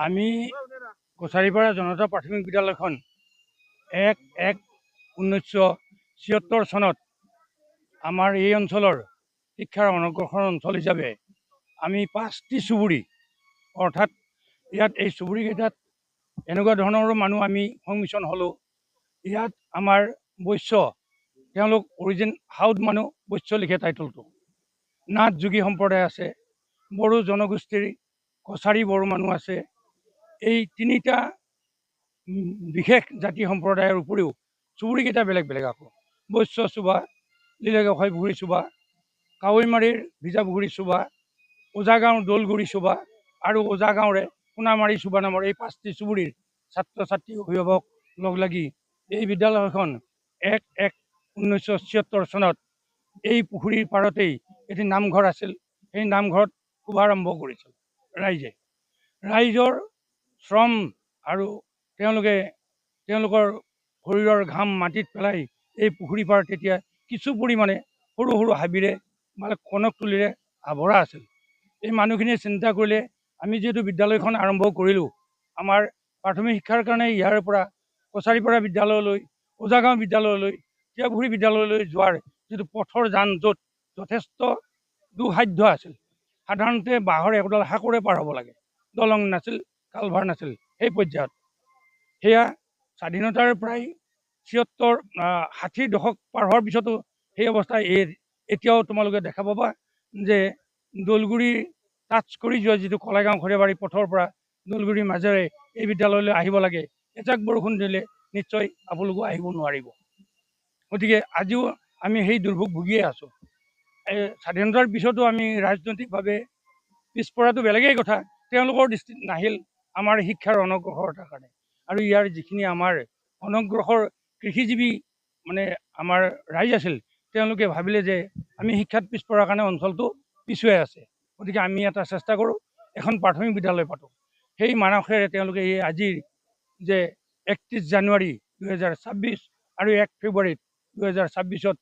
আমি কছাৰীপাৰা জনতা প্ৰাথমিক বিদ্যালয়খন ১-১-১৯৭৬ চনত আমাৰ এই অঞ্চলৰ শিক্ষাৰ অনগ্ৰসৰ অঞ্চল হিচাপে আমি ৫টি চুবুৰী, অৰ্থাৎ ইয়াত এই চুবুৰীকেইটাত এনেকুৱা ধৰণৰো মানুহ আমি সংমিশ্ৰণ হ'লোঁ। ইয়াত আমাৰ বৈশ্য, তেওঁলোক অৰিজিন হাউদ মানুহ, বৈশ্য লিখে টাইটলটো। নাথ যোগী সম্প্ৰদায় আছে, বড়ো জনগোষ্ঠীৰ কছাৰী বড়ো মানুহ আছে। এই তিনিটা বিশেষ জাতি সম্প্ৰদায়ৰ উপৰিও চুবুৰীকেইটা বেলেগ বেলেগ। আকৌ বৈশ্য চুবা, লীলাগোসাঁই পুখুৰী চুবা, কাৱৈমাৰীৰ ভিজাপুখুৰী চুবা, ওজাগাঁৱৰ দৌলগুৰি চুবা আৰু ওজাগাঁৱৰে সোণামাৰী চুবা নামৰ এই 5টি চুবুৰীৰ ছাত্ৰ ছাত্ৰী অভিভাৱক লগ লাগি এই বিদ্যালয়খন ১-১-১৯৭৬ চনত এই পুখুৰীৰ পাৰতেই এটি নামঘৰ আছিল। সেই নামঘৰত শুভাৰম্ভ কৰিছিল ৰাইজৰ শ্ৰম আৰু তেওঁলোকৰ শৰীৰৰ ঘাম মাটিত পেলাই এই পুখুৰী পাৰ তেতিয়া কিছু পৰিমাণে সৰু সৰু হাবিৰে মানে কনকতলীৰে আৱৰা আছিল। এই মানুহখিনিয়ে চিন্তা কৰিলে আমি যিহেতু বিদ্যালয়খন আৰম্ভ কৰিলোঁ, আমাৰ প্ৰাথমিক শিক্ষাৰ কাৰণে ইয়াৰ পৰা কছাৰীপাৰা বিদ্যালয়লৈ, ওজাগাঁও বিদ্যালয়লৈ, তিয়াপুখুৰী বিদ্যালয়লৈ যোৱাৰ যিটো পথৰ যান জঁট যথেষ্ট দুঃসাধ্য আছিল। সাধাৰণতে বাঁহৰ একোডাল শাকৰে পাৰ হ'ব লাগে, দলং নাছিল, কালভাৰ নাছিল। সেই পৰ্যায়ত সেয়া স্বাধীনতাৰ প্ৰায় ৬০ দশক পাৰ হোৱাৰ পিছতো সেই অৱস্থা এতিয়াও তোমালোকে দেখা পাবা যে দৌলগুৰি টাচ কৰি যোৱা যিটো কলাইগাঁও খৰিয়াবাৰী পথৰ পৰা দৌলগুৰিৰ মাজেৰে এই বিদ্যালয়লৈ আহিব লাগে, এজাক বৰষুণ দিলে নিশ্চয় আপোনালোকো আহিব নোৱাৰিব। গতিকে আজিও আমি সেই দুৰ্ভোগ ভুগিয়ে আছোঁ। স্বাধীনতাৰ পিছতো আমি ৰাজনৈতিকভাৱে পিছপৰাটো বেলেগেই কথা, তেওঁলোকৰ দৃষ্টিত নাহিল আমাৰ শিক্ষাৰ অনগ্ৰসৰতাৰ কাৰণে। আৰু ইয়াৰ যিখিনি আমাৰ অনগ্ৰসৰ কৃষিজীৱী মানে আমাৰ ৰাইজ আছিল, তেওঁলোকে ভাবিলে যে আমি শিক্ষাত পিছপৰাৰ কাৰণে অঞ্চলটো পিছুৱাই আছে, গতিকে আমি এটা চেষ্টা কৰোঁ, এখন প্ৰাথমিক বিদ্যালয় পাতোঁ। সেই মানসেৰে তেওঁলোকে এই আজিৰ যে ৩১ জানুৱাৰী ২০২৬ আৰু ১ ফেব্ৰুৱাৰীত ২০২৬ত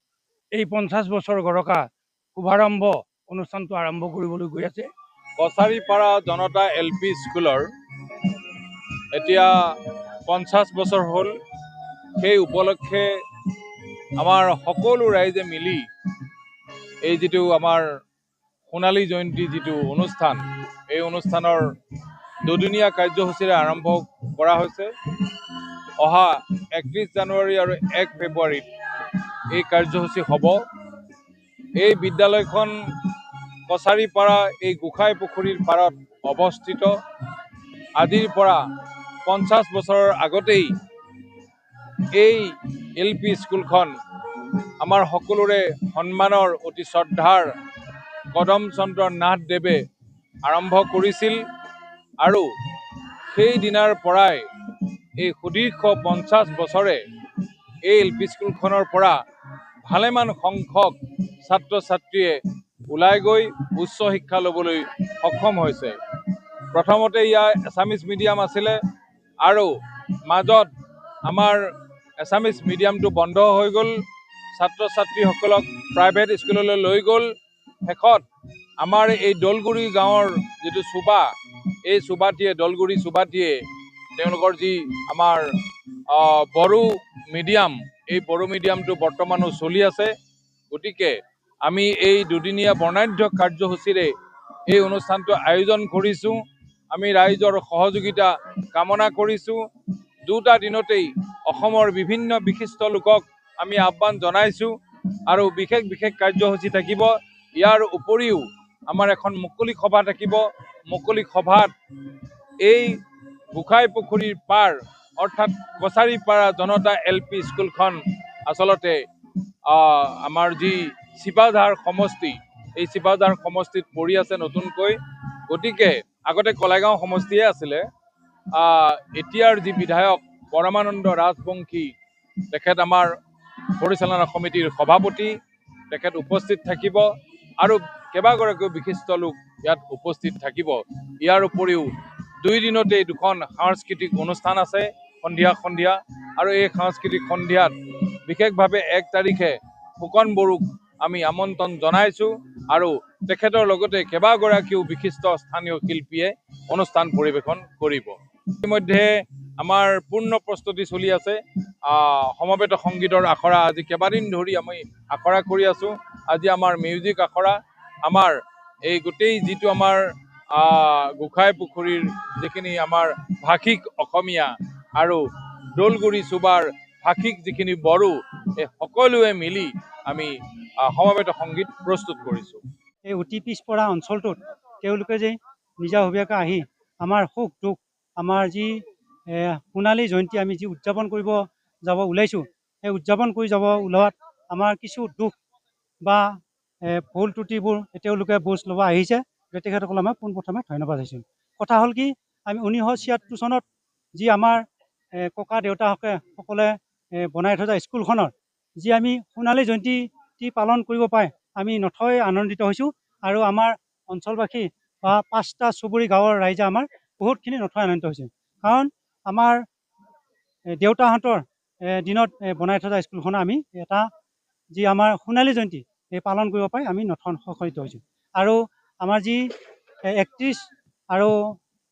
এই ৫০ বছৰ গৰকা শুভাৰম্ভ অনুষ্ঠানটো আৰম্ভ কৰিবলৈ গৈ আছে। কছাৰীপাৰা জনতা LP স্কুলৰ এতিয়া ৫০ বছৰ হ'ল। সেই উপলক্ষে আমাৰ সকলো ৰাইজে মিলি এই যিটো আমাৰ সোণালী জয়ন্তী যিটো অনুষ্ঠান, এই অনুষ্ঠানৰ দুদিনীয়া কাৰ্যসূচীৰে আৰম্ভ কৰা হৈছে। অহা ৩১ জানুৱাৰী আৰু ১ ফেব্ৰুৱাৰীত এই কাৰ্যসূচী হ'ব। এই বিদ্যালয়খন কছাৰীপাৰা এই গোসাঁই পুখুৰীৰ পাৰত অৱস্থিত। আজিৰ পৰা ৫০ বছৰৰ আগতেই এই LP স্কুলখন আমাৰ সকলোৰে সন্মানৰ অতি শ্ৰদ্ধাৰ কদম চন্দ্ৰ নাথদেৱে আৰম্ভ কৰিছিল আৰু সেই দিনাৰ পৰাই এই সুদীৰ্ঘ ৫০ বছৰে এই LP স্কুলখনৰ পৰা ভালেমান সংখ্যক ছাত্ৰ ছাত্ৰীয়ে ওলাই গৈ উচ্চ শিক্ষা ল'বলৈ সক্ষম হৈছে। প্ৰথমতে ইয়াৰ এছামিজ মিডিয়াম আছিলে আৰু মাজত আমাৰ এছামিজ মিডিয়ামটো বন্ধ হৈ গ'ল, ছাত্ৰ ছাত্ৰীসকলক প্ৰাইভেট স্কুললৈ লৈ গ'ল। শেষত আমাৰ এই দৌলগুৰি গাঁৱৰ যিটো চুবা, এই চুবাটিয়ে দৌলগুৰি চুবাটিয়ে তেওঁলোকৰ যি আমাৰ বড়ো মিডিয়াম, এই বড়ো মিডিয়ামটো বৰ্তমানো চলি আছে। গতিকে আমি এই দুদিনীয়া বৰ্ণাঢ্য কাৰ্যসূচীৰে এই অনুষ্ঠানটো আয়োজন কৰিছোঁ। আমি ৰাইজৰ সহযোগিতা কামনা কৰিছোঁ। দুটা দিনতেই অসমৰ বিভিন্ন বিশিষ্ট লোকক আমি আহ্বান জনাইছোঁ আৰু বিশেষ বিশেষ কাৰ্যসূচী থাকিব। ইয়াৰ উপৰিও আমাৰ এখন মুকলি সভা থাকিব। মুকলি সভাত এই গোসাঁই পুখুৰীৰ পাৰ অৰ্থাৎ কছাৰীপাৰা জনতা LP স্কুলখন আচলতে আমাৰ যি চিপাঝাৰ সমষ্টি, এই চিপাঝাৰ সমষ্টিত পৰি আছে নতুনকৈ। গতিকে আগতে কলাইগাঁও সমষ্টিয়ে আছিলে। এতিয়াৰ যি বিধায়ক পৰমানন্দ ৰাজবংশী, তেখেত আমাৰ পৰিচালনা সমিতিৰ সভাপতি, তেখেত উপস্থিত থাকিব আৰু কেইবাগৰাকীও বিশিষ্ট লোক ইয়াত উপস্থিত থাকিব। ইয়াৰ উপৰিও 2 দিনতেই 2খন সাংস্কৃতিক অনুষ্ঠান আছে সন্ধিয়া আৰু এই সাংস্কৃতিক সন্ধিয়াত বিশেষভাৱে 1 তাৰিখে ফুকন বড়োক আমি আমন্ত্ৰণ জনাইছোঁ আৰু তেখেতৰ লগতে কেইবাগৰাকীও বিশিষ্ট স্থানীয় শিল্পীয়ে অনুষ্ঠান পৰিৱেশন কৰিব। ইতিমধ্যে আমাৰ পূৰ্ণ প্ৰস্তুতি চলি আছে। সমবেত সংগীতৰ আখৰা আজি কেইবাদিন ধৰি আমি আখৰা কৰি আছোঁ। আজি আমাৰ মিউজিক আখৰা, আমাৰ এই গোটেই যিটো আমাৰ গোসাই পুখুৰীৰ যিখিনি আমাৰ ভাষিক অসমীয়া আৰু দৌলগুৰি চুবাৰ ভাষিক যিখিনি বড়ো, এই সকলোৱে মিলি আমি সমবেত সংগীত প্ৰস্তুত কৰিছোঁ। এই অতি পিছপৰা অঞ্চলটোত তেওঁলোকে যে নিজাববীয়াকৈ আহি আমাৰ সুখ দুখ, আমাৰ যি সোণালী জয়ন্তী আমি যি উদযাপন কৰিব যাব ওলাইছোঁ, সেই উদযাপন কৰি যাব ওলোৱাত আমাৰ কিছু দুখ বা ভুল ত্ৰুটিবোৰ তেওঁলোকে বুজ ল'ব আহিছে। তেখেতসকলক মই পোনপ্ৰথমে ধন্যবাদ দিছোঁ। কথা হ'ল কি, আমি 1976 চনত যি আমাৰ ককা দেউতাসকলে বনাই থৈ যোৱা স্কুলখনৰ যি আমি সোণালী জয়ন্তী পালন কৰিব পাই আমি নথৈ আনন্দিত হৈছোঁ। আৰু আমাৰ অঞ্চলবাসী বা 5টা চুবুৰী গাঁৱৰ ৰাইজে আমাৰ বহুতখিনি নথৈ আনন্দিত হৈছে। কাৰণ আমাৰ দেউতাহঁতৰ দিনত বনাই থৈ যোৱা স্কুলখনৰ আমি এটা যি আমাৰ সোণালী জয়ন্তী পালন কৰিব পাই আমি নথৈ আনন্দিত হৈছোঁ। আৰু আমাৰ যি 31 আৰু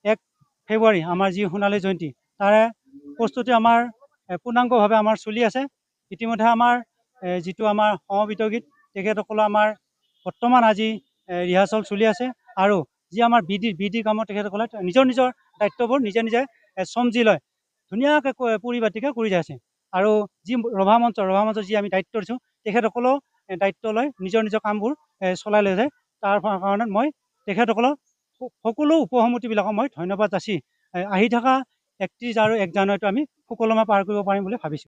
1 ফেব্ৰুৱাৰী আমাৰ যি সোণালী জয়ন্তী, তাৰে প্ৰস্তুতি আমাৰ পূৰ্ণাংগভাৱে আমাৰ চলি আছে। ইতিমধ্যে আমাৰ যিটো আমাৰ সমবেত গীত, তেখেতসকলৰ আমাৰ বৰ্তমান আজি ৰিহাৰ্চল চলি আছে। আৰু যি আমাৰ বিধি কামত তেখেতসকলে নিজৰ নিজৰ দায়িত্ববোৰ নিজে নিজে চমজি লয় ধুনীয়াকৈ পৰিপাটিকৈ কৰি যাই আছে। আৰু যি ৰভা মঞ্চ যি আমি দায়িত্ব দিছোঁ, তেখেতসকলেও দায়িত্ব লৈ নিজৰ নিজৰ কামবোৰ চলাই লৈ যায়। তাৰ কাৰণে মই তেখেতসকলক সকলো উপসমিতিবিলাকক মই ধন্যবাদ যাচি আহি থকা 31 আৰু 1 জানুৱাৰীটো আমি সুকলমে পাৰ কৰিব পাৰিম বুলি ভাবিছোঁ।